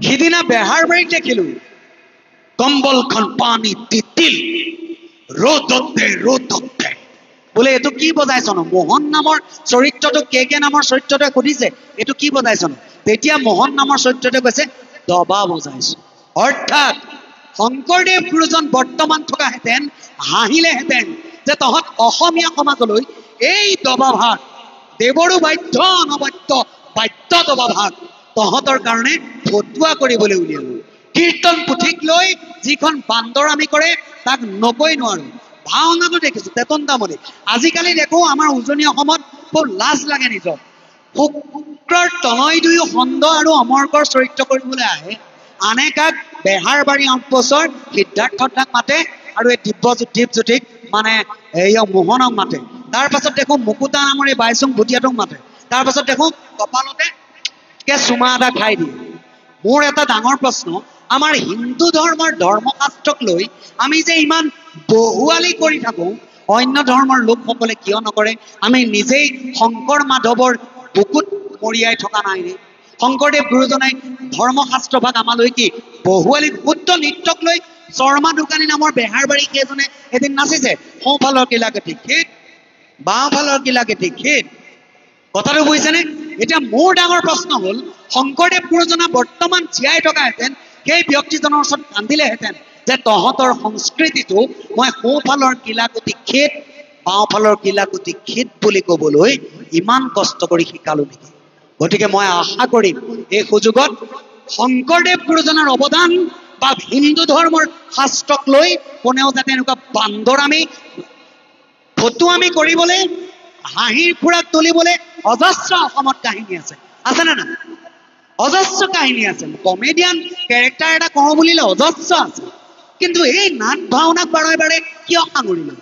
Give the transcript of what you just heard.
সিদিনা বেহাৰবাৰীত দেখিলো কম্বলখন পানী তিতিল ৰ'দতে বোলে এইটো কি বজাইছনো মোহন নামৰ চৰিত্ৰটো কে নামৰ চৰিত্ৰটোৱে সুধিছে এইটো কি বজাইছনো তেতিয়া মোহন নামৰ চৰিত্ৰটোৱে কৈছে দবা বজাইছো অৰ্থাৎ শংকৰদেৱ গুৰুজন বৰ্তমান থকা হেতেন হাঁহিলেহেঁতেন যে তহঁত অসমীয়া সমাজলৈ এই দবা ভাগ দেৱৰো বাধ্য অনবাধ্য বাধ্য দবা ভাগ তহঁতৰ কাৰণে ফটুৱা কৰিবলৈ উলিয়ালো কীৰ্তন পুথিক লৈ যিখন বান্দৰামি কৰে তাক নকৈ নোৱাৰো ভাওনাটো দেখিছো তেতন তামনি আজিকালি দেখো আমাৰ উজনি অসমত খুব লাজ লাগে নিজৰ শুক্ৰৰ তনয় দুয়ো খণ্ড আৰু অমৰকৰ চৰিত্ৰ কৰিবলৈ আহে আনে কাক বেহাৰবাৰী আউটপোষ্টৰ সিদ্ধাৰ্থ দাক মাতে আৰু এই দীপজ্যোতিক মানে এই মোহনক মাতে তাৰ পাছত দেখো মুকুতা নামৰ এই বাইচুং ভুটিয়াটোক মাতে তাৰ পাছত দেখো কপালতে চুমা এটা খাই দিয়ে মোৰ এটা ডাঙৰ প্ৰশ্ন আমাৰ হিন্দু ধৰ্মৰ ধৰ্মশাস্ত্ৰক লৈ আমি যে ইমান বহুৱালি কৰি থাকো অন্য ধৰ্মৰ লোকসকলে কিয় নকৰে আমি নিজেই শংকৰ মাধৱৰ বুকুত মৰিয়াই থকা নাইনে শংকৰদেৱ গুৰুজনে ধৰ্মশাস্ত্ৰ ভাগ আমালৈ কি বহুৱালি শুদ্ধ নৃত্যক লৈ শৰ্মা দোকানী নামৰ বেহাৰবাৰী কেইজনে এদিন নাচিছে সোঁফালৰ কিলাকেটি খেত বাওঁফালৰ কিলাকেটি খেত কথাটো বুজিছেনে এতিয়া মোৰ ডাঙৰ প্ৰশ্ন হ'ল শংকৰদেৱ গুৰুজনা বৰ্তমান জীয়াই থকাহেঁতেন সেই ব্যক্তিজনৰ ওচৰত কান্দিলেহেঁতেন যে তহঁতৰ সংস্কৃতিটো মই সোঁফালৰ কিলাকুটি খেত বাওঁফালৰ কিলাকুটি খেত বুলি ক'বলৈ ইমান কষ্ট কৰি শিকালো নেকি গতিকে মই আশা কৰিম এই সুযোগত শংকৰদেৱ গুৰুজনাৰ অৱদান বা হিন্দু ধৰ্মৰ শাস্ত্ৰক লৈ কোনেও যাতে এনেকুৱা বান্দৰামি ফটুৱামি কৰিবলৈ হাঁহিৰ ফুৰাক তুলিবলৈ অজস্ৰ অসমত কাহিনী আছেনে নাই অজস্ৰ কাহিনী আছে কমেডিয়ান কেৰেক্টাৰ এটা কওঁ বুলিলে অজস্ৰ আছে কিন্তু এই নাট ভাওনাক বাৰে বাৰে কিয় সাঙুৰিলে